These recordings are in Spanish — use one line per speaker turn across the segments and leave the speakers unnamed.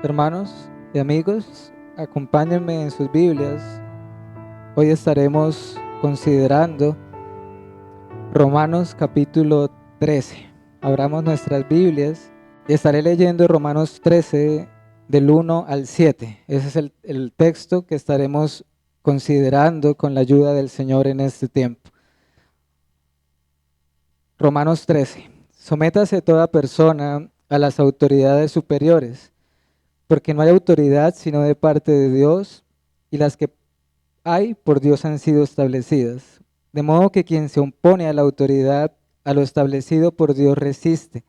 Hermanos y amigos, acompáñenme en sus Biblias. Hoy estaremos considerando Romanos capítulo 13. Abramos nuestras Biblias y estaré leyendo Romanos 13 del 1 al 7. Ese es el texto que estaremos considerando con la ayuda del Señor en este tiempo. Romanos 13. Sométase toda persona a las autoridades superiores, porque no hay autoridad sino de parte de Dios, y las que hay por Dios han sido establecidas. De modo que quien se opone a la autoridad, a lo establecido por Dios resiste,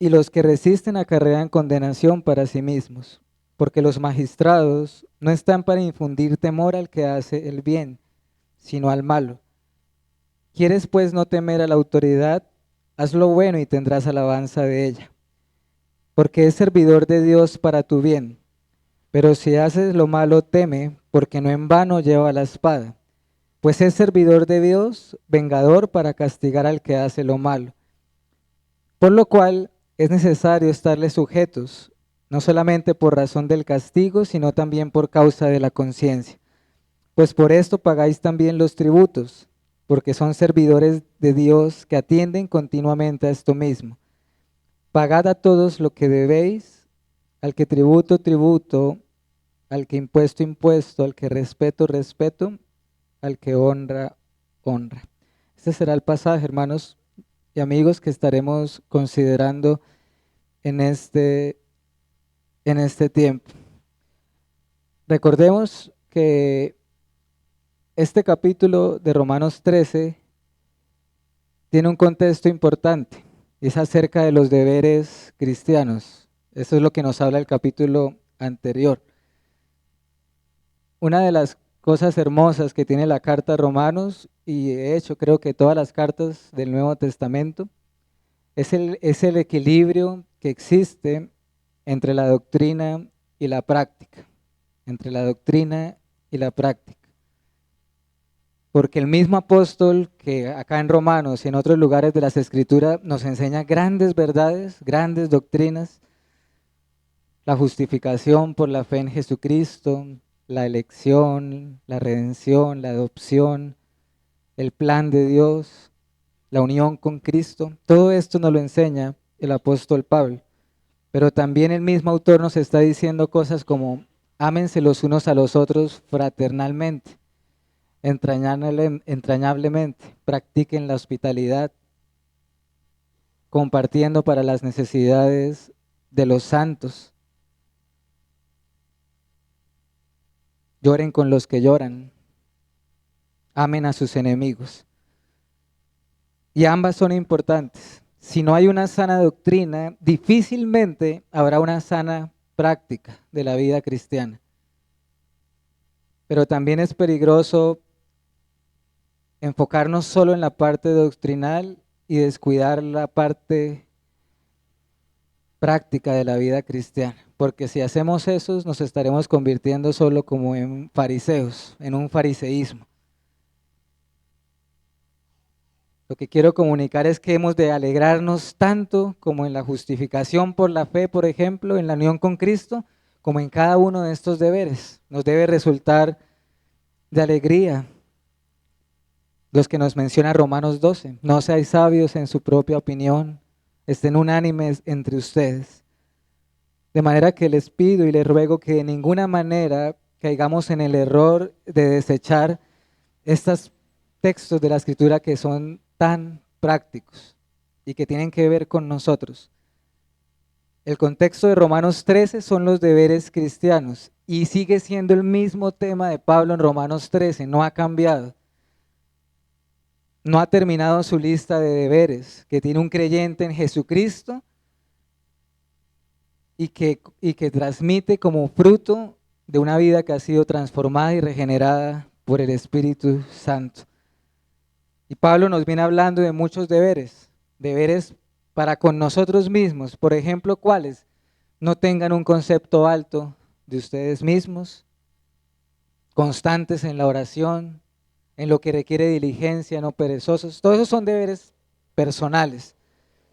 y los que resisten acarrean condenación para sí mismos, porque los magistrados no están para infundir temor al que hace el bien, sino al malo. ¿Quieres pues no temer a la autoridad? Haz lo bueno y tendrás alabanza de ella, porque es servidor de Dios para tu bien. Pero si haces lo malo, teme, porque no en vano lleva la espada, pues es servidor de Dios, vengador para castigar al que hace lo malo. Por lo cual es necesario estarles sujetos, no solamente por razón del castigo, sino también por causa de la conciencia. Pues por esto pagáis también los tributos, porque son servidores de Dios que atienden continuamente a esto mismo. Pagad a todos lo que debéis, al que tributo, tributo, al que impuesto, impuesto, al que respeto, respeto, al que honra, honra. Este será el pasaje, hermanos y amigos, que estaremos considerando en este tiempo. Recordemos que este capítulo de Romanos 13 tiene un contexto importante, es acerca de los deberes cristianos. Eso es lo que nos habla el capítulo anterior. Una de las cosas hermosas que tiene la carta a Romanos, y de hecho creo que todas las cartas del Nuevo Testamento, es el equilibrio que existe entre la doctrina y la práctica, entre la doctrina y la práctica. Porque el mismo apóstol que acá en Romanos y en otros lugares de las Escrituras nos enseña grandes verdades, grandes doctrinas, la justificación por la fe en Jesucristo, la elección, la redención, la adopción, el plan de Dios, la unión con Cristo. Todo esto nos lo enseña el apóstol Pablo. Pero también el mismo autor nos está diciendo cosas como: ámense los unos a los otros fraternalmente, entrañablemente, practiquen la hospitalidad, compartiendo para las necesidades de los santos, lloren con los que lloran, amen a sus enemigos. Y ambas son importantes. Si no hay una sana doctrina, difícilmente habrá una sana práctica de la vida cristiana. Pero también es peligroso enfocarnos solo en la parte doctrinal y descuidar la parte práctica de la vida cristiana, porque si hacemos eso nos estaremos convirtiendo solo como en fariseos, en un fariseísmo. Lo que quiero comunicar es que hemos de alegrarnos tanto como en la justificación por la fe, por ejemplo, en la unión con Cristo, como en cada uno de estos deberes. Nos debe resultar de alegría los que nos menciona Romanos 12. No seáis sabios en su propia opinión, estén unánimes entre ustedes. De manera que les pido y les ruego que de ninguna manera caigamos en el error de desechar estos textos de la Escritura que son tan prácticos y que tienen que ver con nosotros. El contexto de Romanos 13 son los deberes cristianos y sigue siendo el mismo tema de Pablo en Romanos 13, no ha cambiado. No ha terminado su lista de deberes que tiene un creyente en Jesucristo y que transmite como fruto de una vida que ha sido transformada y regenerada por el Espíritu Santo. Y Pablo nos viene hablando de muchos deberes para con nosotros mismos. Por ejemplo, ¿cuáles? No tengan un concepto alto de ustedes mismos, constantes en la oración, en lo que requiere diligencia, no perezosos. Todos esos son deberes personales.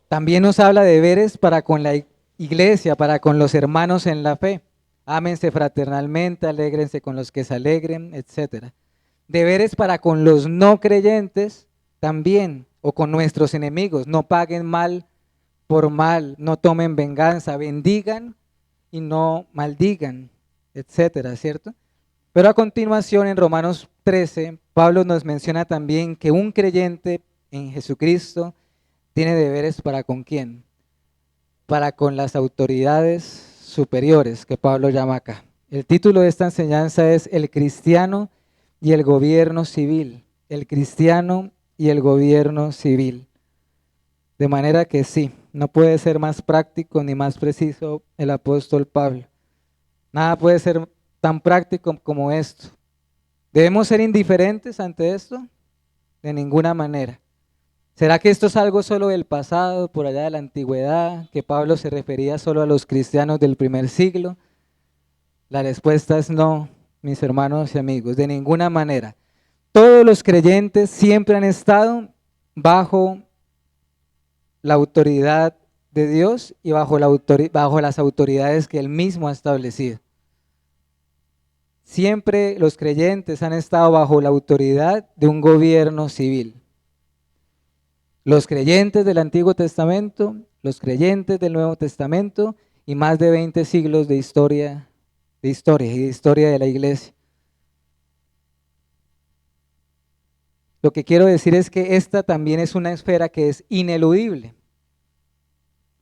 También nos habla de deberes para con la iglesia, para con los hermanos en la fe. Ámense fraternalmente, alégrense con los que se alegren, etc. Deberes para con los no creyentes también, o con nuestros enemigos. No paguen mal por mal, no tomen venganza, bendigan y no maldigan, etcétera, ¿cierto? Pero a continuación en Romanos 13, Pablo nos menciona también que un creyente en Jesucristo tiene deberes para con quién, para con las autoridades superiores que Pablo llama acá. El título de esta enseñanza es El cristiano y el gobierno civil. El cristiano y el gobierno civil. De manera que sí, no puede ser más práctico ni más preciso el apóstol Pablo. Nada puede ser tan práctico como esto. ¿Debemos ser indiferentes ante esto? De ninguna manera. ¿Será que esto es algo solo del pasado, por allá de la antigüedad, que Pablo se refería solo a los cristianos del primer siglo? La respuesta es no, mis hermanos y amigos, de ninguna manera. Todos los creyentes siempre han estado bajo la autoridad de Dios y bajo las autoridades que Él mismo ha establecido. Siempre los creyentes han estado bajo la autoridad de un gobierno civil. Los creyentes del Antiguo Testamento, los creyentes del Nuevo Testamento y más de 20 siglos de historia de la iglesia. Lo que quiero decir es que esta también es una esfera que es ineludible,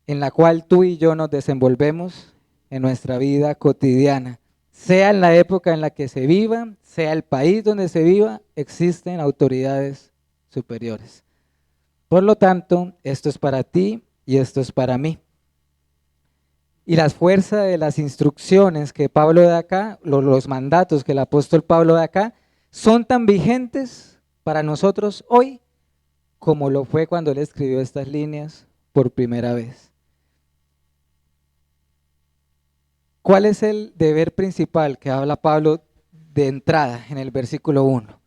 en la cual tú y yo nos desenvolvemos en nuestra vida cotidiana. Sea en la época en la que se viva, sea el país donde se viva, existen autoridades superiores. Por lo tanto, esto es para ti y esto es para mí. Y las fuerzas de las instrucciones que Pablo da acá, los mandatos que el apóstol Pablo da acá, son tan vigentes para nosotros hoy como lo fue cuando él escribió estas líneas por primera vez. ¿Cuál es el deber principal que habla Pablo de entrada en el versículo 1?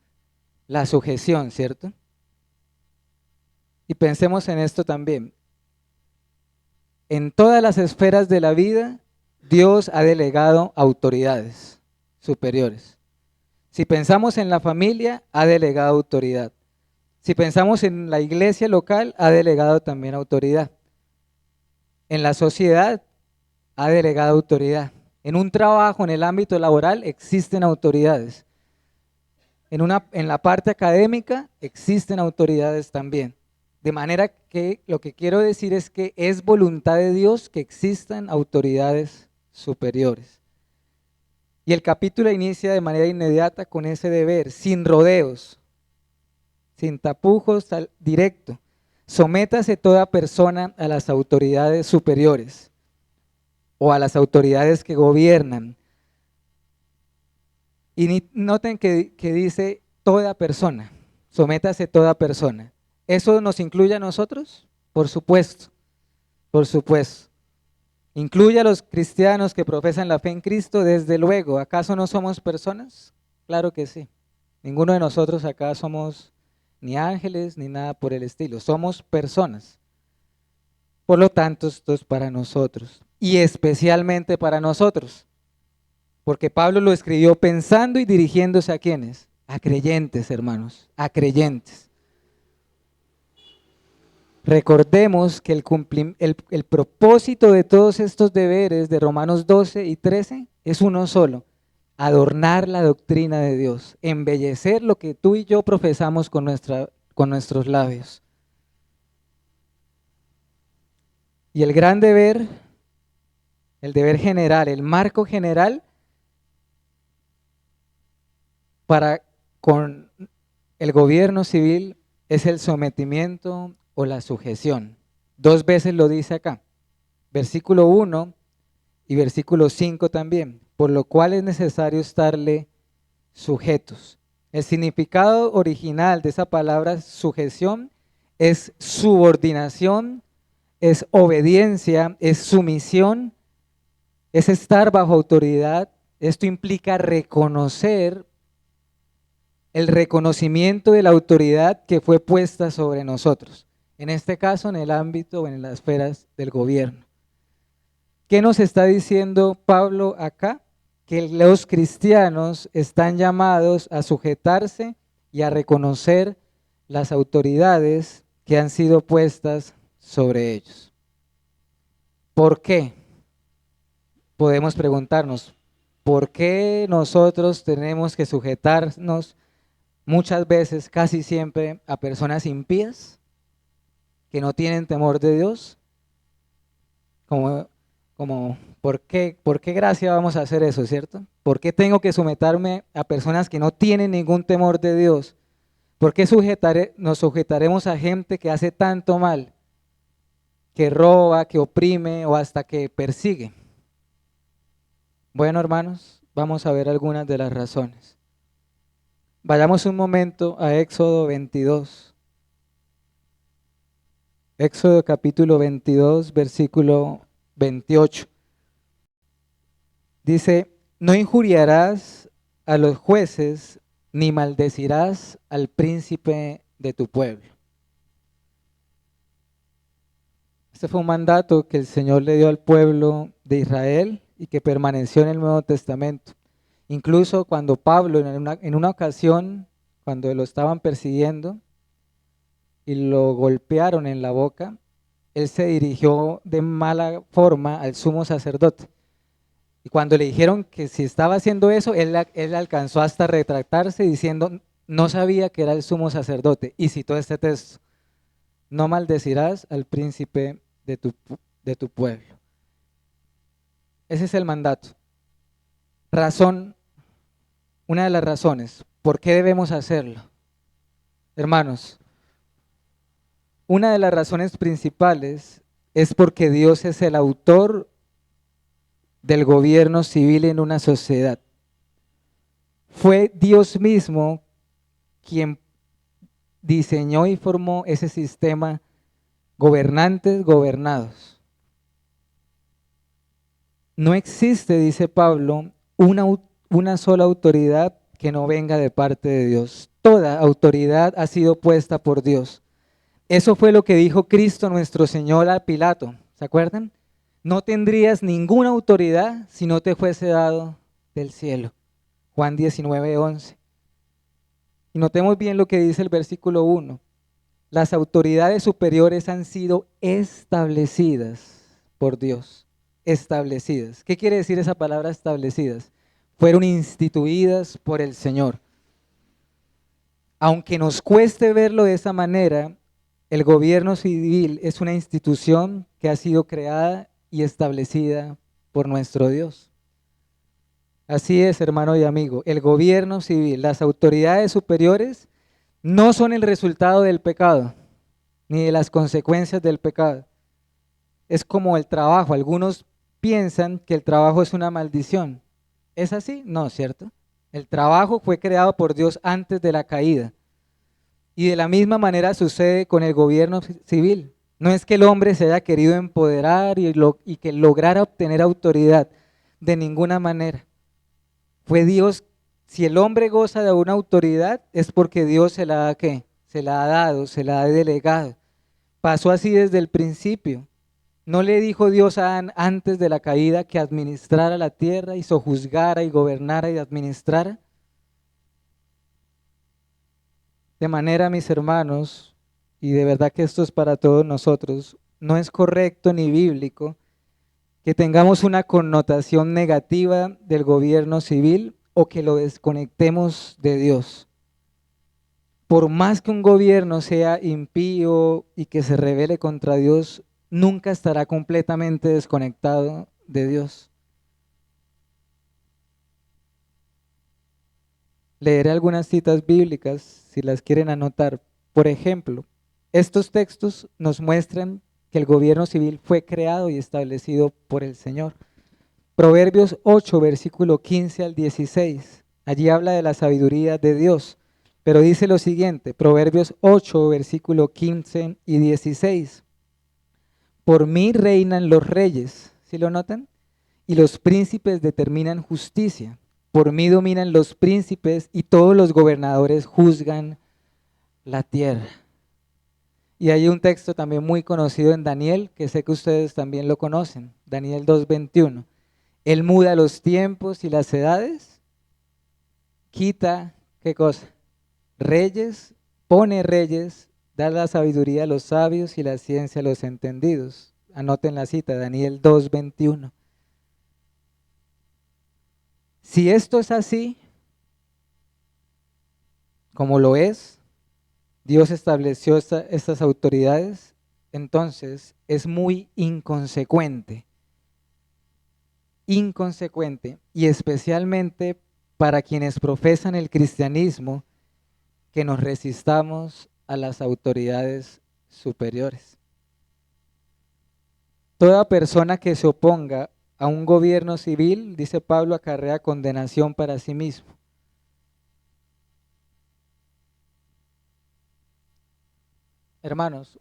La sujeción, ¿cierto? Y pensemos en esto también. En todas las esferas de la vida, Dios ha delegado autoridades superiores. Si pensamos en la familia, ha delegado autoridad. Si pensamos en la iglesia local, ha delegado también autoridad. En la sociedad, ha delegado autoridad. En un trabajo, en el ámbito laboral, existen autoridades. En la parte académica, existen autoridades también. De manera que lo que quiero decir es que es voluntad de Dios que existan autoridades superiores. Y el capítulo inicia de manera inmediata con ese deber, sin rodeos, sin tapujos, directo. Sométase toda persona a las autoridades superiores o a las autoridades que gobiernan. Y noten que dice toda persona, sométase toda persona. ¿Eso nos incluye a nosotros? Por supuesto, por supuesto. ¿Incluye a los cristianos que profesan la fe en Cristo? Desde luego. ¿Acaso no somos personas? Claro que sí. Ninguno de nosotros acá somos ni ángeles ni nada por el estilo. Somos personas. Por lo tanto, esto es para nosotros y especialmente para nosotros. Porque Pablo lo escribió pensando y dirigiéndose a ¿quiénes? A creyentes, hermanos, a creyentes. Recordemos que el propósito de todos estos deberes de Romanos 12 y 13 es uno solo: adornar la doctrina de Dios, embellecer lo que tú y yo profesamos con nuestros labios. Y el gran deber, el deber general, el marco general para con el gobierno civil es el sometimiento o la sujeción. 2 veces lo dice acá, versículo 1 y versículo 5 también, por lo cual es necesario estarle sujetos. El significado original de esa palabra sujeción es subordinación, es obediencia, es sumisión, es estar bajo autoridad. Esto implica reconocer el reconocimiento de la autoridad que fue puesta sobre nosotros, en este caso en el ámbito o en las esferas del gobierno. ¿Qué nos está diciendo Pablo acá? Que los cristianos están llamados a sujetarse y a reconocer las autoridades que han sido puestas sobre ellos. ¿Por qué? Podemos preguntarnos, ¿por qué nosotros tenemos que sujetarnos muchas veces, casi siempre, a personas impías que no tienen temor de Dios? ¿Por qué gracia vamos a hacer eso, cierto? ¿Por qué tengo que someterme a personas que no tienen ningún temor de Dios? ¿Por qué nos sujetaremos a gente que hace tanto mal, que roba, que oprime o hasta que persigue? Bueno, hermanos, vamos a ver algunas de las razones. Vayamos un momento a Éxodo 22. Éxodo capítulo 22, versículo 28. Dice, no injuriarás a los jueces ni maldecirás al príncipe de tu pueblo. Este fue un mandato que el Señor le dio al pueblo de Israel y que permaneció en el Nuevo Testamento. Incluso cuando Pablo en una ocasión, cuando lo estaban persiguiendo y lo golpearon en la boca, él se dirigió de mala forma al sumo sacerdote. Y cuando le dijeron que si estaba haciendo eso, él alcanzó hasta retractarse diciendo, no sabía que era el sumo sacerdote. Y citó este texto, no maldecirás al príncipe de tu pueblo. Ese es el mandato. Razón, una de las razones, ¿por qué debemos hacerlo? Hermanos, una de las razones principales es porque Dios es el autor del gobierno civil en una sociedad. Fue Dios mismo quien diseñó y formó ese sistema gobernantes gobernados. No existe, dice Pablo, una sola autoridad que no venga de parte de Dios. Toda autoridad ha sido puesta por Dios. Eso fue lo que dijo Cristo nuestro Señor a Pilato, ¿se acuerdan? No tendrías ninguna autoridad si no te fuese dado del cielo. Juan 19:11. Y notemos bien lo que dice el versículo 1. Las autoridades superiores han sido establecidas por Dios. Establecidas. ¿Qué quiere decir esa palabra establecidas? Fueron instituidas por el Señor. Aunque nos cueste verlo de esa manera, el gobierno civil es una institución que ha sido creada y establecida por nuestro Dios. Así es, hermano y amigo, el gobierno civil, las autoridades superiores no son el resultado del pecado, ni de las consecuencias del pecado. Es como el trabajo, algunos piensan que el trabajo es una maldición. ¿Es así? No, ¿cierto? El trabajo fue creado por Dios antes de la caída. Y de la misma manera sucede con el gobierno civil. No es que el hombre se haya querido empoderar y que lograra obtener autoridad, de ninguna manera. Fue Dios, si el hombre goza de una autoridad, es porque Dios se la ha, ¿qué? Se la ha dado, se la ha delegado. Pasó así desde el principio. ¿No le dijo Dios a Adán antes de la caída que administrara la tierra y sojuzgara y gobernara y administrara? De manera, mis hermanos, y de verdad que esto es para todos nosotros, no es correcto ni bíblico que tengamos una connotación negativa del gobierno civil o que lo desconectemos de Dios. Por más que un gobierno sea impío y que se rebele contra Dios, nunca estará completamente desconectado de Dios. Leeré algunas citas bíblicas si las quieren anotar. Por ejemplo, estos textos nos muestran que el gobierno civil fue creado y establecido por el Señor. Proverbios 8, versículo 15 al 16. Allí habla de la sabiduría de Dios, pero dice lo siguiente, Proverbios 8, versículo 15 y 16. Por mí reinan los reyes, ¿sí lo notan? Y los príncipes determinan justicia. Por mí dominan los príncipes y todos los gobernadores juzgan la tierra. Y hay un texto también muy conocido en Daniel, que sé que ustedes también lo conocen, Daniel 2:21. Él muda los tiempos y las edades, quita, ¿qué cosa? Reyes, pone reyes, da la sabiduría a los sabios y la ciencia a los entendidos. Anoten la cita, Daniel 2:21. Si esto es así, como lo es, Dios estableció estas autoridades, entonces es muy inconsecuente, y especialmente para quienes profesan el cristianismo, que nos resistamos a las autoridades superiores. Toda persona que se oponga a un gobierno civil, dice Pablo, acarrea condenación para sí mismo. Hermanos,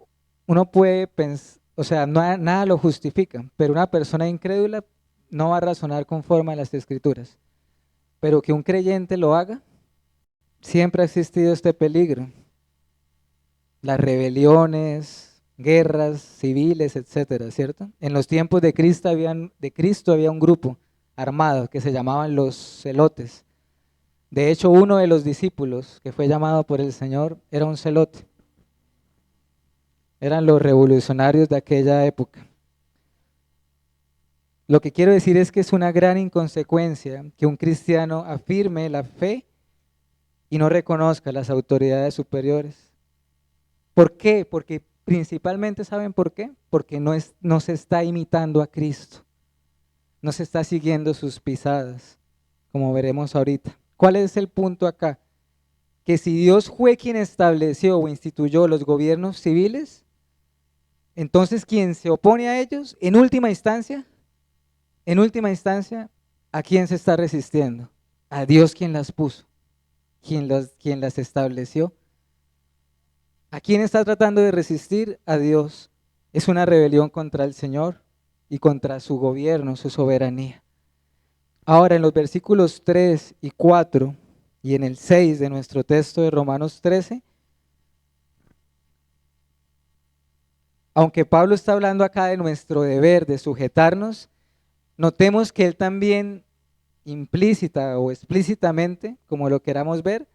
uno puede pensar, o sea, nada lo justifica, pero una persona incrédula no va a razonar conforme a las escrituras. Pero que un creyente lo haga, siempre ha existido este peligro. Las rebeliones, guerras civiles, etcétera, ¿cierto? En los tiempos de Cristo había un grupo armado que se llamaban los celotes. De hecho, uno de los discípulos que fue llamado por el Señor era un celote. Eran los revolucionarios de aquella época. Lo que quiero decir es que es una gran inconsecuencia que un cristiano afirme la fe y no reconozca las autoridades superiores. ¿Por qué? Porque principalmente, ¿saben por qué? Porque no se está imitando a Cristo, no se está siguiendo sus pisadas, como veremos ahorita. ¿Cuál es el punto acá? Que si Dios fue quien estableció o instituyó los gobiernos civiles, entonces quien se opone a ellos, en última instancia, ¿a quién se está resistiendo? A Dios quien las puso, quien las estableció. ¿A quién está tratando de resistir? A Dios. Es una rebelión contra el Señor y contra su gobierno, su soberanía. Ahora, en los versículos 3 y 4 y en el 6 de nuestro texto de Romanos 13, aunque Pablo está hablando acá de nuestro deber de sujetarnos, notemos que él también implícita o explícitamente, como lo queramos ver,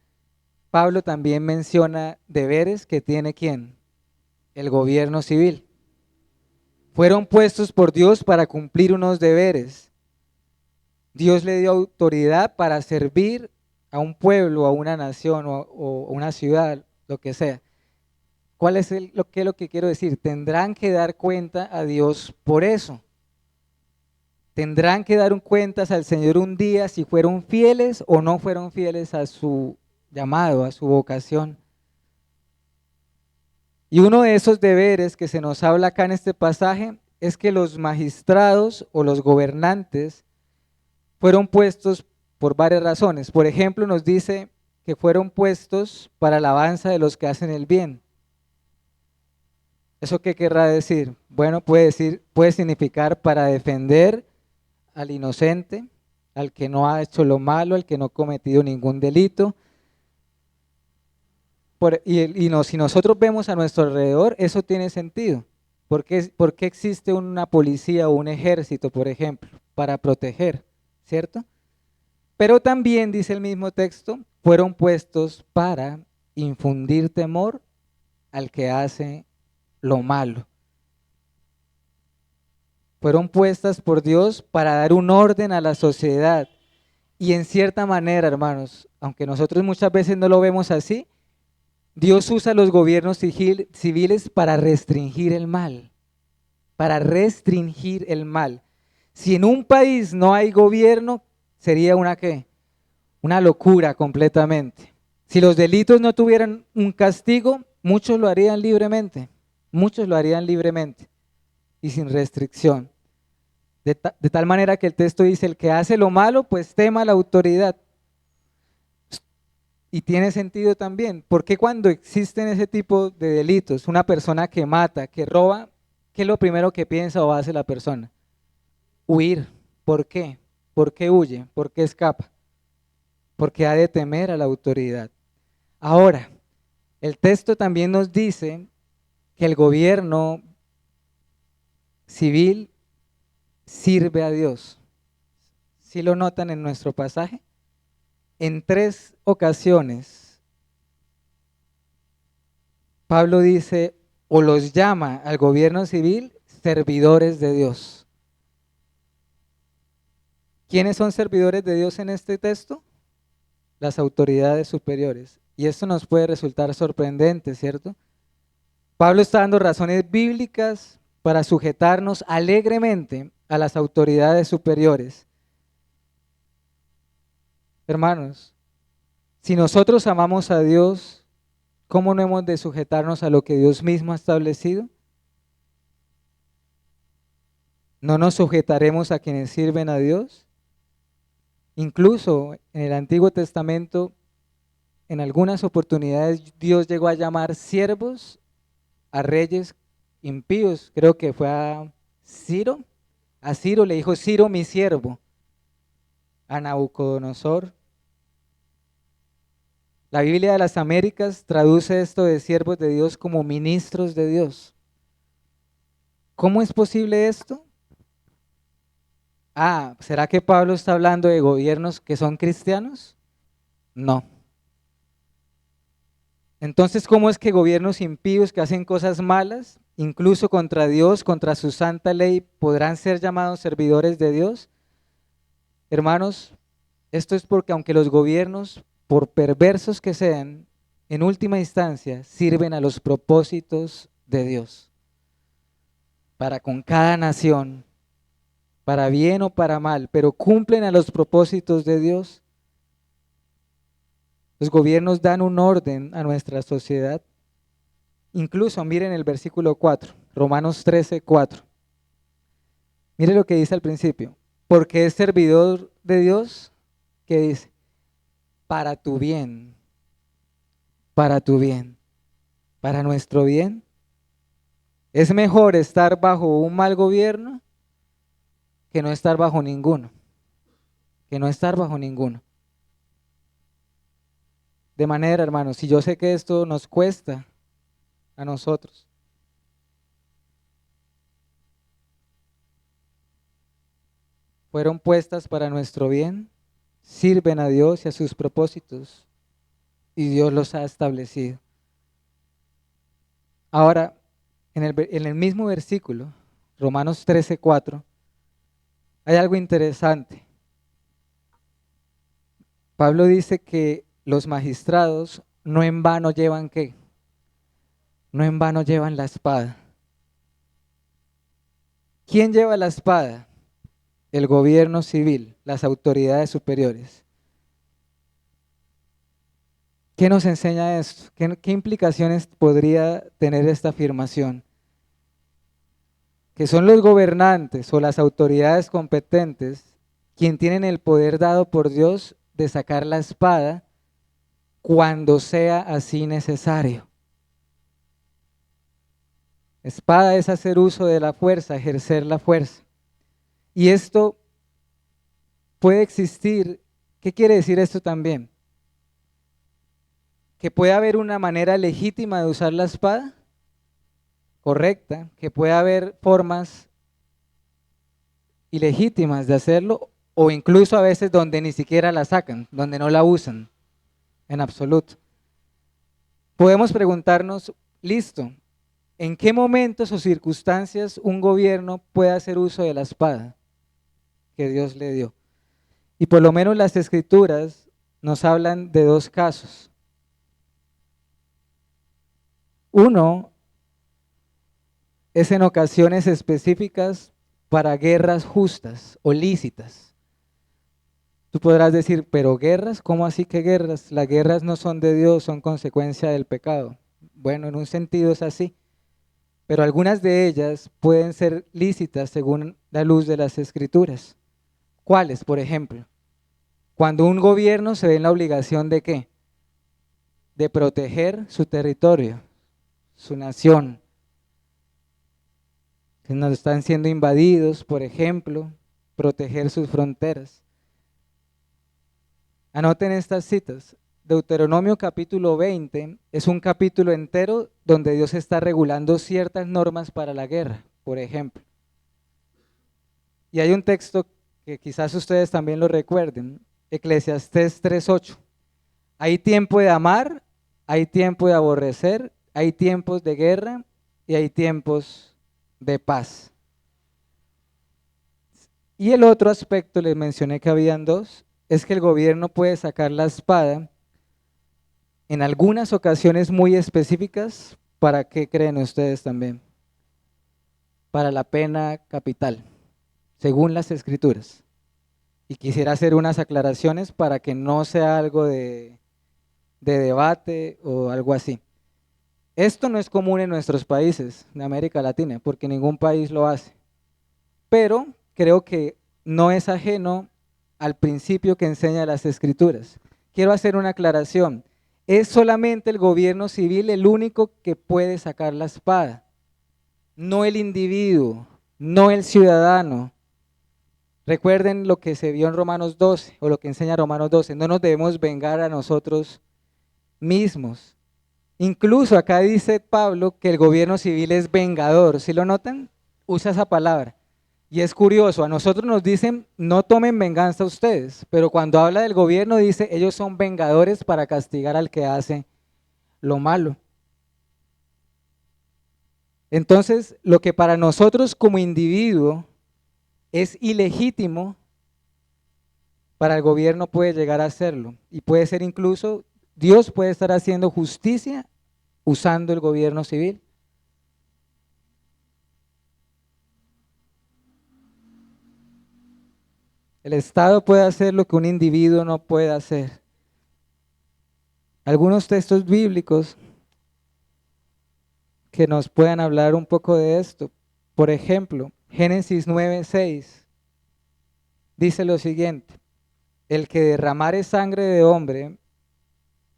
Pablo también menciona deberes que tiene ¿quién? El gobierno civil. Fueron puestos por Dios para cumplir unos deberes. Dios le dio autoridad para servir a un pueblo, a una nación o una ciudad, lo que sea. ¿Cuál es lo que quiero decir? Tendrán que dar cuenta a Dios por eso. Tendrán que dar cuentas al Señor un día si fueron fieles o no fueron fieles a su llamado, a su vocación. Y uno de esos deberes que se nos habla acá en este pasaje es que los magistrados o los gobernantes fueron puestos por varias razones. Por ejemplo, nos dice que fueron puestos para alabanza de los que hacen el bien. ¿Eso qué querrá decir? Bueno, puede significar para defender al inocente, al que no ha hecho lo malo, al que no ha cometido ningún delito. Si nosotros vemos a nuestro alrededor, eso tiene sentido. ¿Por qué existe una policía o un ejército, por ejemplo? Para proteger, ¿cierto? Pero también, dice el mismo texto, fueron puestos para infundir temor al que hace lo malo. Fueron puestas por Dios para dar un orden a la sociedad. Y en cierta manera, hermanos, aunque nosotros muchas veces no lo vemos así, Dios usa los gobiernos civiles para restringir el mal, para restringir el mal. Si en un país no hay gobierno, sería una ¿qué? Una locura completamente. Si los delitos no tuvieran un castigo, muchos lo harían libremente, y sin restricción. De tal manera que el texto dice, el que hace lo malo, pues tema a la autoridad. Y tiene sentido también, porque cuando existen ese tipo de delitos, una persona que mata, que roba, ¿qué es lo primero que piensa o hace la persona? Huir. ¿Por qué? ¿Por qué huye? ¿Por qué escapa? Porque ha de temer a la autoridad. Ahora, el texto también nos dice que el gobierno civil sirve a Dios. ¿Sí lo notan en nuestro pasaje? En 3 ocasiones, Pablo dice o los llama al gobierno civil servidores de Dios. ¿Quiénes son servidores de Dios en este texto? Las autoridades superiores. Y esto nos puede resultar sorprendente, ¿cierto? Pablo está dando razones bíblicas para sujetarnos alegremente a las autoridades superiores. Hermanos, si nosotros amamos a Dios, ¿cómo no hemos de sujetarnos a lo que Dios mismo ha establecido? ¿No nos sujetaremos a quienes sirven a Dios? Incluso en el Antiguo Testamento, en algunas oportunidades, Dios llegó a llamar siervos a reyes impíos. Creo que fue a Ciro. A Ciro le dijo: Ciro, mi siervo. A Nabucodonosor. La Biblia de las Américas traduce esto de siervos de Dios como ministros de Dios. ¿Cómo es posible esto? ¿Será que Pablo está hablando de gobiernos que son cristianos? No. Entonces, ¿cómo es que gobiernos impíos que hacen cosas malas, incluso contra Dios, contra su santa ley, podrán ser llamados servidores de Dios? Hermanos, esto es porque aunque los gobiernos, por perversos que sean, en última instancia sirven a los propósitos de Dios, para con cada nación, para bien o para mal, pero cumplen a los propósitos de Dios. Los gobiernos dan un orden a nuestra sociedad. Incluso miren el versículo 4, Romanos 13:4. Mire lo que dice al principio. Porque es servidor de Dios, que dice, para tu bien, para tu bien, para nuestro bien. Es mejor estar bajo un mal gobierno que no estar bajo ninguno, que no estar bajo ninguno. De manera, hermanos, si yo sé que esto nos cuesta a nosotros, fueron puestas para nuestro bien, sirven a Dios y a sus propósitos, y Dios los ha establecido. Ahora, en el mismo versículo, Romanos 13:4, hay algo interesante. Pablo dice que los magistrados no en vano llevan ¿qué? No en vano llevan la espada. ¿Quién lleva la espada? El gobierno civil, las autoridades superiores. ¿Qué nos enseña esto? ¿Qué implicaciones podría tener esta afirmación? Que son los gobernantes o las autoridades competentes quien tienen el poder dado por Dios de sacar la espada cuando sea así necesario. Espada es hacer uso de la fuerza, ejercer la fuerza. Y esto puede existir. ¿Qué quiere decir esto también? Que puede haber una manera legítima de usar la espada, correcta, que puede haber formas ilegítimas de hacerlo, o incluso a veces donde ni siquiera la sacan, donde no la usan en absoluto. Podemos preguntarnos, listo, ¿en qué momentos o circunstancias un gobierno puede hacer uso de la espada que Dios le dio? Y por lo menos las escrituras nos hablan de 2 casos. Uno es en ocasiones específicas para guerras justas o lícitas. Tú podrás decir, pero guerras, ¿cómo así que guerras? Las guerras no son de Dios, son consecuencia del pecado. Bueno, en un sentido es así, pero algunas de ellas pueden ser lícitas según la luz de las escrituras. ¿Cuáles, por ejemplo? Cuando un gobierno se ve en la obligación de ¿qué? De proteger su territorio, su nación, que nos están siendo invadidos, por ejemplo, proteger sus fronteras. Anoten estas citas. Deuteronomio capítulo 20 es un capítulo entero donde Dios está regulando ciertas normas para la guerra, por ejemplo. Y hay un texto que quizás ustedes también lo recuerden, Eclesiastés 3:8. Hay tiempo de amar, hay tiempo de aborrecer, hay tiempos de guerra y hay tiempos de paz. Y el otro aspecto, les mencioné que habían dos, es que el gobierno puede sacar la espada en algunas ocasiones muy específicas. ¿Para qué creen ustedes también? Para la pena capital, según las escrituras. Y quisiera hacer unas aclaraciones para que no sea algo de debate o algo así. Esto no es común en nuestros países de América Latina, porque ningún país lo hace. Pero creo que no es ajeno al principio que enseña las escrituras. Quiero hacer una aclaración. Es solamente el gobierno civil el único que puede sacar la espada, no el individuo, no el ciudadano. Recuerden lo que se vio en Romanos 12 o lo que enseña Romanos 12. No nos debemos vengar a nosotros mismos. Incluso acá dice Pablo que el gobierno civil es vengador. ¿Sí lo notan? Usa esa palabra. Y es curioso, a nosotros nos dicen no tomen venganza ustedes, pero cuando habla del gobierno dice ellos son vengadores para castigar al que hace lo malo. Entonces, lo que para nosotros como individuo es ilegítimo, para el gobierno puede llegar a hacerlo. Y puede ser incluso, Dios puede estar haciendo justicia usando el gobierno civil. El Estado puede hacer lo que un individuo no puede hacer. Algunos textos bíblicos que nos puedan hablar un poco de esto. Por ejemplo, Génesis 9:6 dice lo siguiente: el que derramare sangre de hombre,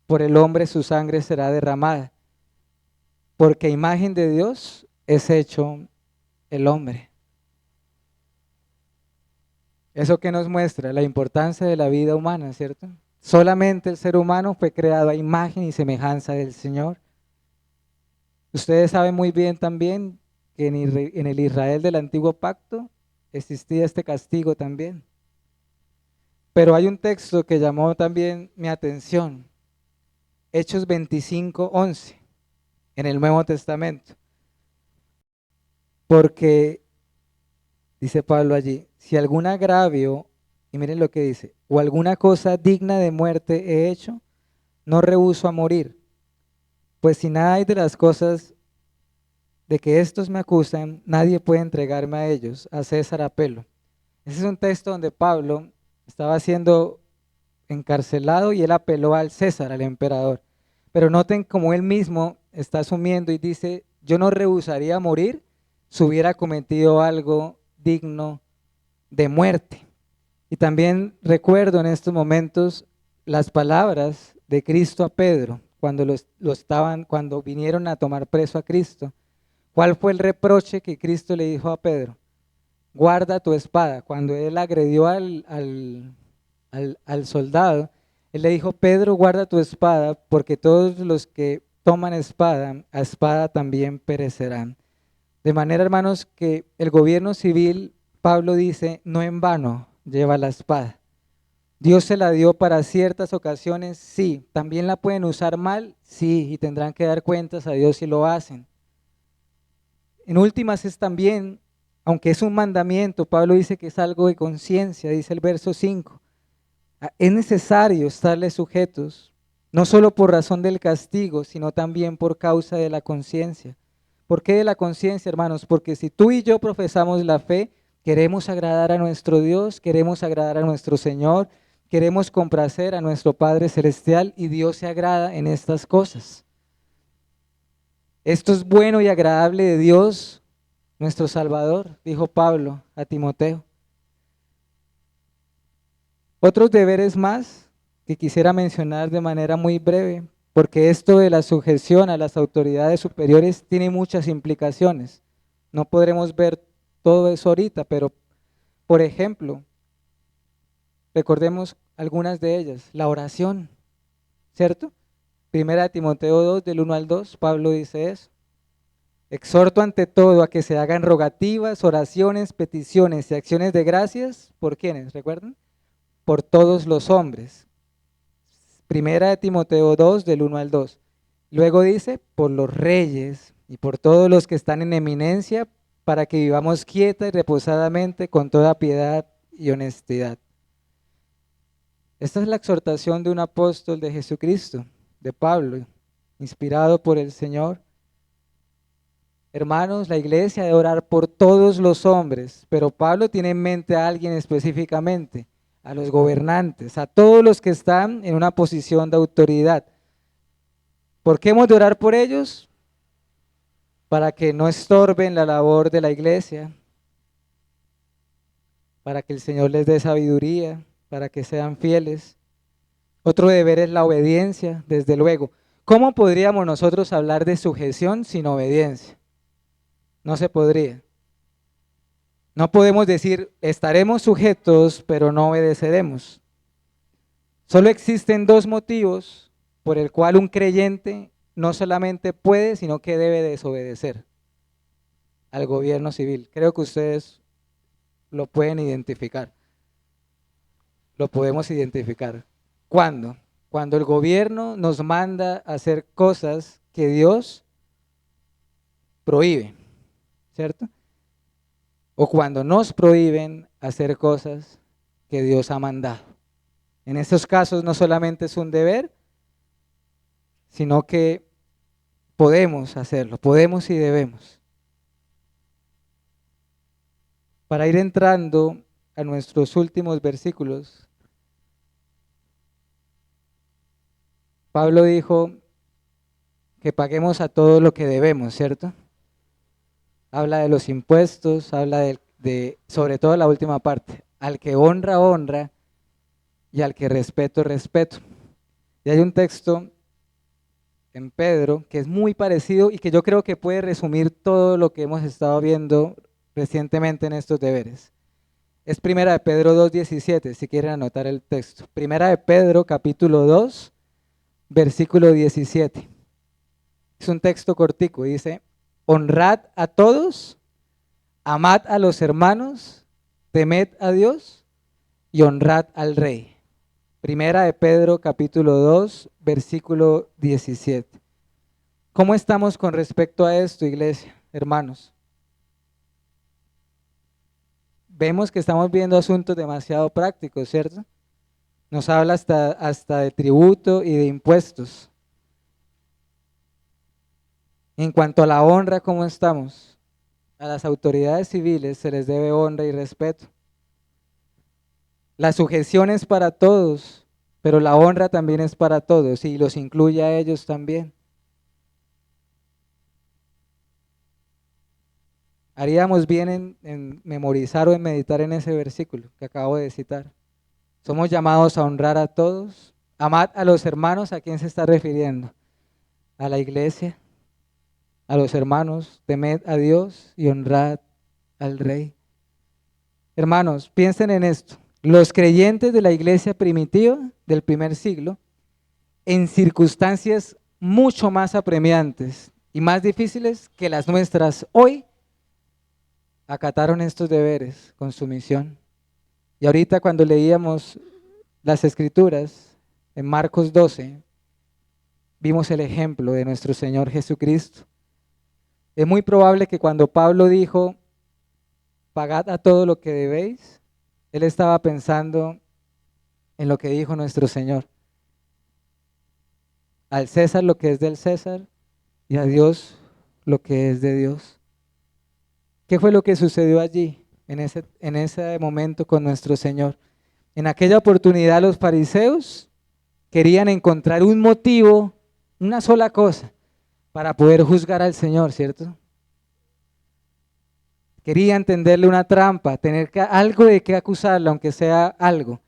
por el hombre su sangre será derramada, porque imagen de Dios es hecho el hombre. Eso que nos muestra la importancia de la vida humana, ¿cierto? Solamente el ser humano fue creado a imagen y semejanza del Señor. Ustedes saben muy bien también que en el Israel del antiguo pacto existía este castigo también. Pero hay un texto que llamó también mi atención, Hechos 25:11, en el Nuevo Testamento. Porque, dice Pablo allí, si algún agravio, y miren lo que dice, o alguna cosa digna de muerte he hecho, no rehúso a morir. Pues si nada hay de las cosas de que estos me acusan, nadie puede entregarme a ellos, a César apelo. Ese es un texto donde Pablo estaba siendo encarcelado y él apeló al César, al emperador. Pero noten cómo él mismo está asumiendo y dice, yo no rehusaría morir si hubiera cometido algo digno de muerte. Y también recuerdo en estos momentos las palabras de Cristo a Pedro cuando cuando vinieron a tomar preso a Cristo. ¿Cuál fue el reproche que Cristo le dijo a Pedro? Guarda tu espada. Cuando él agredió al soldado, él le dijo, Pedro, guarda tu espada, porque todos los que toman espada, a espada también perecerán. De manera, hermanos, que el gobierno civil, Pablo dice, no en vano lleva la espada. Dios se la dio para ciertas ocasiones, sí. ¿También la pueden usar mal? Sí, y tendrán que dar cuentas a Dios si lo hacen. En últimas es también, aunque es un mandamiento, Pablo dice que es algo de conciencia, dice el verso 5. Es necesario estarle sujetos, no solo por razón del castigo, sino también por causa de la conciencia. ¿Por qué de la conciencia, hermanos? Porque si tú y yo profesamos la fe, queremos agradar a nuestro Dios, queremos agradar a nuestro Señor, queremos complacer a nuestro Padre Celestial y Dios se agrada en estas cosas. Esto es bueno y agradable de Dios, nuestro Salvador, dijo Pablo a Timoteo. Otros deberes más que quisiera mencionar de manera muy breve, porque esto de la sujeción a las autoridades superiores tiene muchas implicaciones. No podremos ver todo eso ahorita, pero por ejemplo, recordemos algunas de ellas. La oración, ¿cierto? Primera de Timoteo 2, del 1 al 2, Pablo dice eso. Exhorto ante todo a que se hagan rogativas, oraciones, peticiones y acciones de gracias. ¿Por quiénes? ¿Recuerdan? Por todos los hombres. Primera de Timoteo 2, del 1 al 2. Luego dice, por los reyes y por todos los que están en eminencia, para que vivamos quieta y reposadamente con toda piedad y honestidad. Esta es la exhortación de un apóstol de Jesucristo, de Pablo, inspirado por el Señor. Hermanos, la iglesia debe orar por todos los hombres, pero Pablo tiene en mente a alguien específicamente, a los gobernantes, a todos los que están en una posición de autoridad. ¿Por qué hemos de orar por ellos? Para que no estorben la labor de la iglesia, para que el Señor les dé sabiduría, para que sean fieles. Otro deber es la obediencia, desde luego. ¿Cómo podríamos nosotros hablar de sujeción sin obediencia? No se podría. No podemos decir, estaremos sujetos, pero no obedeceremos. Solo existen dos motivos por el cual un creyente no solamente puede, sino que debe desobedecer al gobierno civil. Creo que ustedes lo pueden identificar. Lo podemos identificar. ¿Cuándo? Cuando el gobierno nos manda a hacer cosas que Dios prohíbe, ¿cierto? O cuando nos prohíben hacer cosas que Dios ha mandado. En estos casos no solamente es un deber, sino que podemos hacerlo, podemos y debemos. Para ir entrando a nuestros últimos versículos, Pablo dijo que paguemos a todo lo que debemos, ¿cierto? Habla de los impuestos, habla sobre todo la última parte, al que honra, honra, y al que respeto, respeto. Y hay un texto en Pedro que es muy parecido y que yo creo que puede resumir todo lo que hemos estado viendo recientemente en estos deberes. Es Primera de Pedro 2:17, si quieren anotar el texto. Primera de Pedro, capítulo 2, versículo 17. Es un texto cortico, dice, honrad a todos, amad a los hermanos, temed a Dios y honrad al rey. Primera de Pedro, capítulo 2, versículo 17. ¿Cómo estamos con respecto a esto, iglesia, hermanos? Vemos que estamos viendo asuntos demasiado prácticos, ¿cierto? Nos habla hasta de tributo y de impuestos. En cuanto a la honra, ¿cómo estamos? A las autoridades civiles se les debe honra y respeto. La sujeción es para todos, pero la honra también es para todos y los incluye a ellos también. Haríamos bien en memorizar o en meditar en ese versículo que acabo de citar. Somos llamados a honrar a todos. Amad a los hermanos. ¿A quién se está refiriendo? A la iglesia, a los hermanos. Temed a Dios y honrad al Rey. Hermanos, piensen en esto. Los creyentes de la iglesia primitiva del primer siglo, en circunstancias mucho más apremiantes y más difíciles que las nuestras hoy, acataron estos deberes con sumisión. Y ahorita cuando leíamos las escrituras en Marcos 12, vimos el ejemplo de nuestro Señor Jesucristo. Es muy probable que cuando Pablo dijo, pagad a todo lo que debéis, él estaba pensando en lo que dijo nuestro Señor. Al César lo que es del César y a Dios lo que es de Dios. ¿Qué fue lo que sucedió allí en ese momento con nuestro Señor? En aquella oportunidad los fariseos querían encontrar un motivo, una sola cosa, para poder juzgar al Señor, ¿cierto? Querían tenderle una trampa, tener algo de qué acusarlo, aunque sea algo.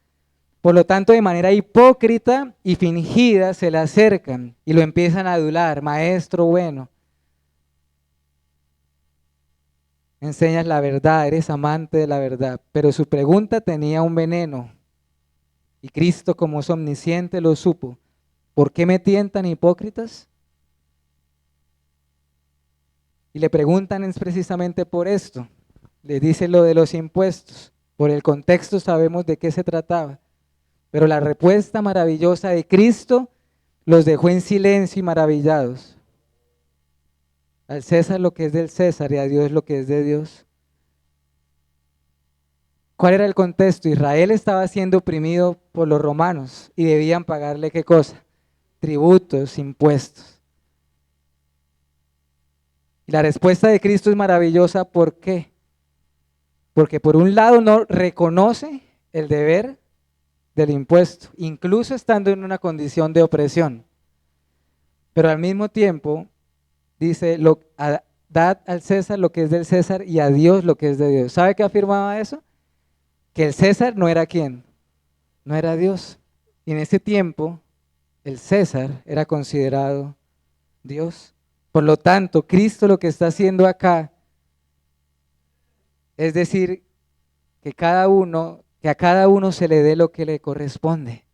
Por lo tanto, de manera hipócrita y fingida se le acercan y lo empiezan a adular, maestro bueno. Enseñas la verdad, eres amante de la verdad, pero su pregunta tenía un veneno y Cristo como es omnisciente lo supo. ¿por qué me tientan hipócritas? Y le preguntan es precisamente por esto. Le dice lo de los impuestos. Por el contexto sabemos de qué se trataba. Pero la respuesta maravillosa de Cristo los dejó en silencio y maravillados. Al César lo que es del César y a Dios lo que es de Dios. ¿Cuál era el contexto? Israel estaba siendo oprimido por los romanos y debían pagarle ¿qué cosa? Tributos, impuestos. Y la respuesta de Cristo es maravillosa, ¿por qué? Porque por un lado no reconoce el deber del impuesto, incluso estando en una condición de opresión. Pero al mismo tiempo dice, dad al César lo que es del César y a Dios lo que es de Dios. ¿Sabe qué afirmaba eso? Que el César no era quién, no era Dios. Y en ese tiempo el César era considerado Dios. Por lo tanto, Cristo lo que está haciendo acá es decir que a cada uno se le dé lo que le corresponde.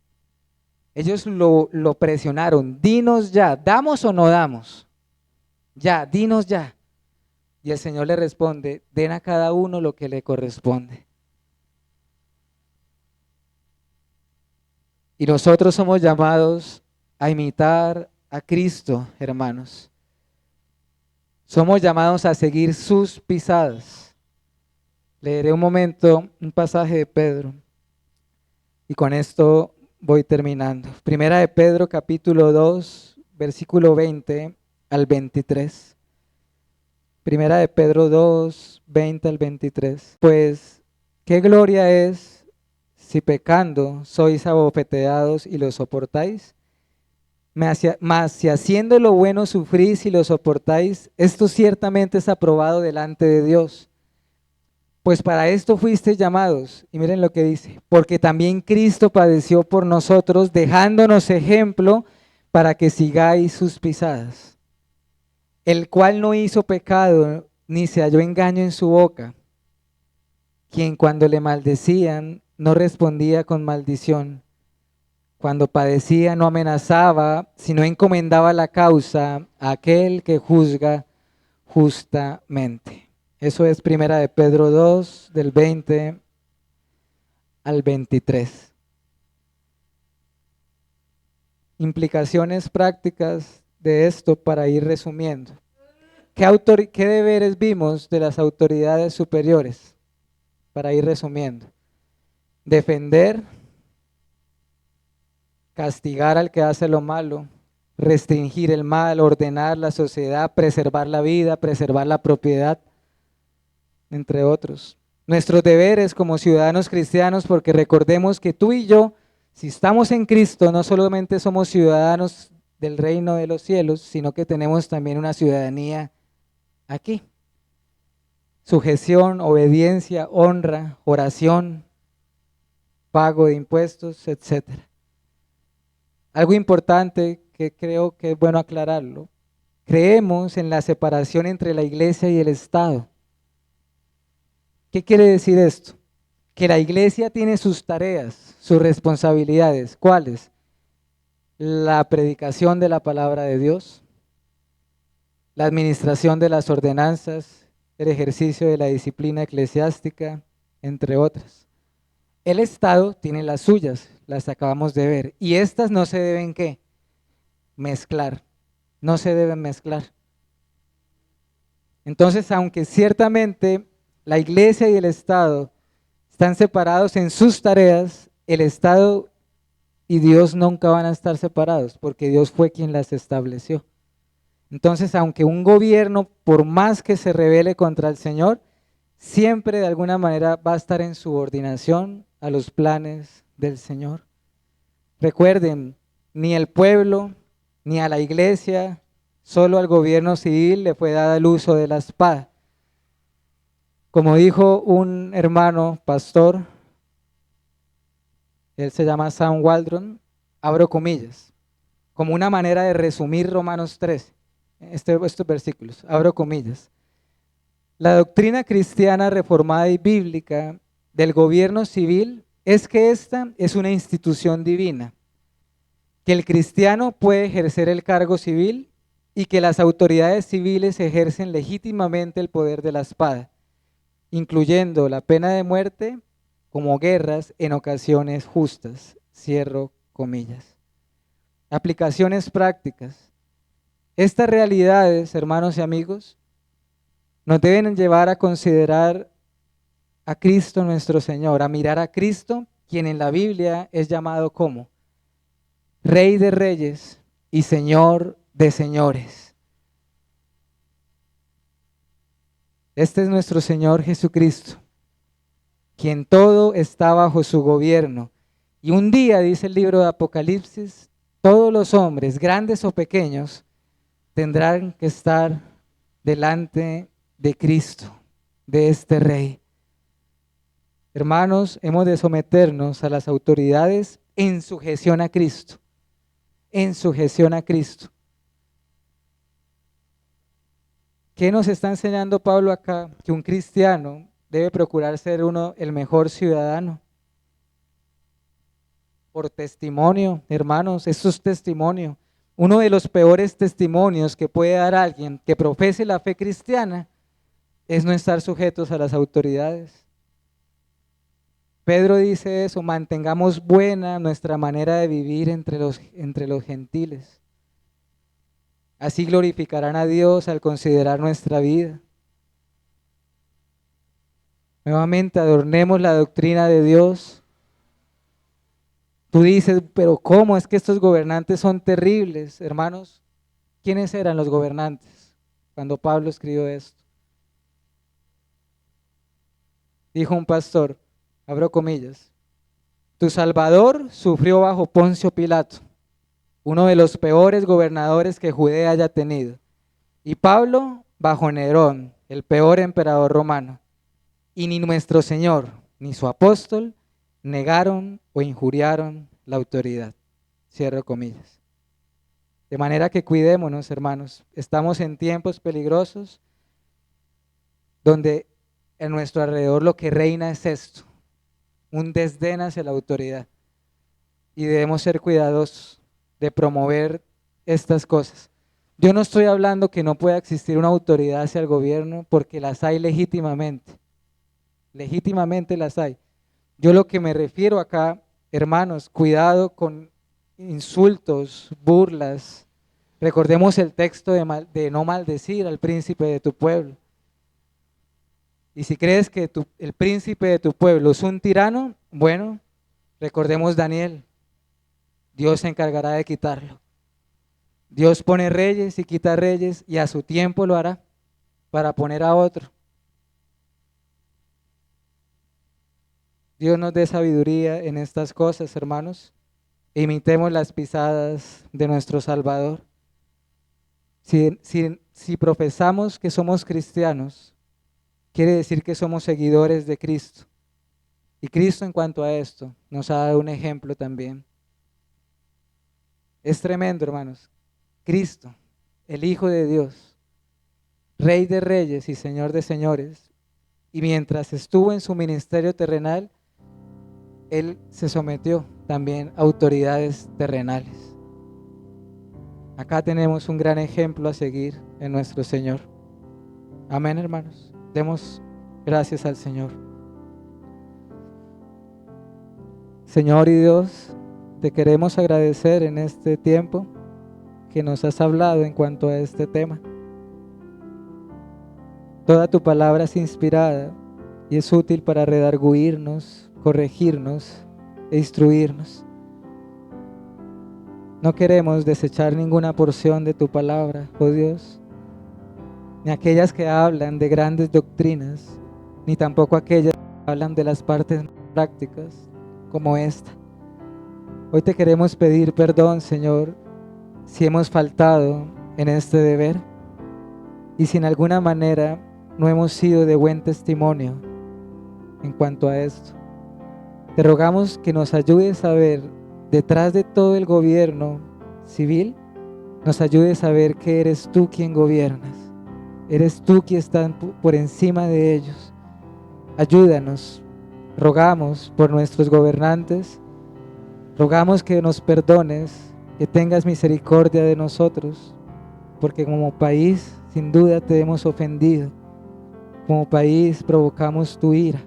Ellos lo presionaron, dinos ya, ¿damos o no damos? Ya, dinos ya. Y el Señor le responde, den a cada uno lo que le corresponde. Y nosotros somos llamados a imitar a Cristo, hermanos. Somos llamados a seguir sus pisadas. Leeré un momento un pasaje de Pedro y con esto voy terminando. Primera de Pedro capítulo 2, versículo 20 al 23. Primera de Pedro 2, 20 al 23. Pues, ¿qué gloria es si pecando sois abofeteados y lo soportáis? Mas si haciendo lo bueno sufrís y lo soportáis, esto ciertamente es aprobado delante de Dios. Pues para esto fuisteis llamados, y miren lo que dice, porque también Cristo padeció por nosotros, dejándonos ejemplo para que sigáis sus pisadas, el cual no hizo pecado, ni se halló engaño en su boca, quien cuando le maldecían no respondía con maldición, cuando padecía no amenazaba, sino encomendaba la causa a aquel que juzga justamente. Eso es Primera de Pedro 2, del 20 al 23. Implicaciones prácticas de esto para ir resumiendo. ¿Qué deberes vimos de las autoridades superiores? Para ir resumiendo. Defender, castigar al que hace lo malo, restringir el mal, ordenar la sociedad, preservar la vida, preservar la propiedad, entre otros. Nuestros deberes como ciudadanos cristianos, porque recordemos que tú y yo, si estamos en Cristo, no solamente somos ciudadanos del reino de los cielos, sino que tenemos también una ciudadanía aquí. Sujeción, obediencia, honra, oración, pago de impuestos, etc. Algo importante que creo que es bueno aclararlo. Creemos en la separación entre la iglesia y el Estado. ¿Qué quiere decir esto? Que la iglesia tiene sus tareas, sus responsabilidades. ¿Cuáles? La predicación de la palabra de Dios, la administración de las ordenanzas, el ejercicio de la disciplina eclesiástica, entre otras. El Estado tiene las suyas, las acabamos de ver, y estas no se deben ¿qué? Mezclar, no se deben mezclar. Entonces, aunque ciertamente la iglesia y el Estado están separados en sus tareas, el Estado y Dios nunca van a estar separados, porque Dios fue quien las estableció. Entonces, aunque un gobierno, por más que se rebele contra el Señor, siempre de alguna manera va a estar en subordinación a los planes del Señor. Recuerden, ni el pueblo, ni a la iglesia, solo al gobierno civil le fue dada el uso de la espada. Como dijo un hermano pastor, él se llama Sam Waldron, abro comillas, como una manera de resumir Romanos 13, estos versículos, abro comillas. La doctrina cristiana reformada y bíblica del gobierno civil es que esta es una institución divina que el cristiano puede ejercer el cargo civil y que las autoridades civiles ejercen legítimamente el poder de la espada, incluyendo la pena de muerte como guerras en ocasiones justas. Cierro comillas. Aplicaciones prácticas. Estas realidades, hermanos y amigos, nos deben llevar a considerar a Cristo nuestro Señor, a mirar a Cristo, quien en la Biblia es llamado como Rey de Reyes y Señor de Señores. Este es nuestro Señor Jesucristo, quien todo está bajo su gobierno. Y un día, dice el libro de Apocalipsis, todos los hombres, grandes o pequeños, tendrán que estar delante de Cristo, de este Rey. Hermanos, hemos de someternos a las autoridades en sujeción a Cristo, en sujeción a Cristo. ¿Qué nos está enseñando Pablo acá? Que un cristiano debe procurar ser el mejor ciudadano. Por testimonio, hermanos, esto es testimonio. Uno de los peores testimonios que puede dar alguien que profese la fe cristiana es no estar sujetos a las autoridades. Pedro dice eso: mantengamos buena nuestra manera de vivir entre los gentiles. Así glorificarán a Dios al considerar nuestra vida. Nuevamente adornemos la doctrina de Dios. Tú dices, pero ¿cómo es que estos gobernantes son terribles? Hermanos, ¿quiénes eran los gobernantes cuando Pablo escribió esto? Dijo un pastor, abro comillas, tu Salvador sufrió bajo Poncio Pilato, uno de los peores gobernadores que Judea haya tenido, y Pablo bajo Nerón, el peor emperador romano, y ni nuestro Señor ni su apóstol negaron o injuriaron la autoridad. Cierro comillas. De manera que cuidémonos, hermanos. Estamos en tiempos peligrosos donde en nuestro alrededor lo que reina es esto, un desdén hacia la autoridad. Y debemos ser cuidadosos de promover estas cosas. Yo no estoy hablando que no pueda existir una autoridad hacia el gobierno, porque las hay legítimamente. Legítimamente las hay. Yo lo que me refiero acá, hermanos, cuidado con insultos, burlas. Recordemos el texto de no maldecir al príncipe de tu pueblo. Y si crees que el príncipe de tu pueblo es un tirano, bueno, recordemos Daniel. Dios se encargará de quitarlo. Dios pone reyes y quita reyes, y a su tiempo lo hará para poner a otro. Dios nos dé sabiduría en estas cosas, hermanos, e imitemos las pisadas de nuestro Salvador. Si profesamos que somos cristianos, quiere decir que somos seguidores de Cristo. Y Cristo, en cuanto a esto, nos ha dado un ejemplo también. Es tremendo, hermanos. Cristo, el Hijo de Dios, Rey de Reyes y Señor de Señores, y mientras estuvo en su ministerio terrenal, Él se sometió también a autoridades terrenales. Acá tenemos un gran ejemplo a seguir en nuestro Señor. Amén, hermanos. Demos gracias al Señor. Señor y Dios, te queremos agradecer en este tiempo que nos has hablado en cuanto a este tema. Toda tu palabra es inspirada y es útil para redarguirnos, corregirnos e instruirnos. No queremos desechar ninguna porción de tu palabra, oh Dios, ni aquellas que hablan de grandes doctrinas, ni tampoco aquellas que hablan de las partes prácticas como esta. Hoy te queremos pedir perdón, Señor, si hemos faltado en este deber y si en alguna manera no hemos sido de buen testimonio en cuanto a esto. Te rogamos que nos ayudes a ver detrás de todo el gobierno civil, nos ayudes a ver que eres tú quien gobiernas, eres tú quien está por encima de ellos. Ayúdanos, rogamos por nuestros gobernantes, rogamos que nos perdones que tengas misericordia de nosotros, porque como país sin duda te hemos ofendido, como país provocamos tu ira,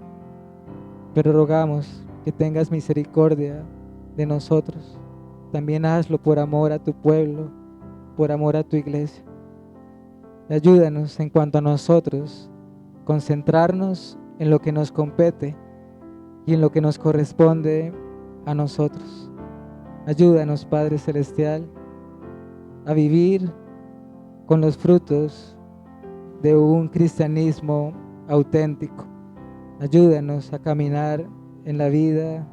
pero rogamos que tengas misericordia de nosotros. También hazlo por amor a tu pueblo, por amor a tu iglesia. Ayúdanos en cuanto a nosotros, concentrarnos en lo que nos compete y en lo que nos corresponde a nosotros. Ayúdanos, Padre Celestial, a vivir con los frutos de un cristianismo auténtico. Ayúdanos a caminar en la vida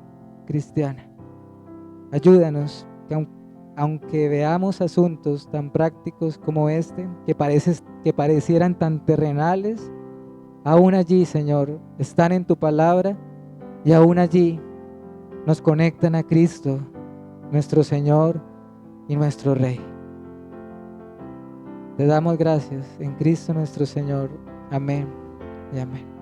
cristiana. Ayúdanos que aunque veamos asuntos tan prácticos como este, que parecieran tan terrenales, aún allí, Señor, están en tu palabra y aún allí nos conectan a Cristo, nuestro Señor y nuestro Rey. Te damos gracias en Cristo nuestro Señor. Amén y amén.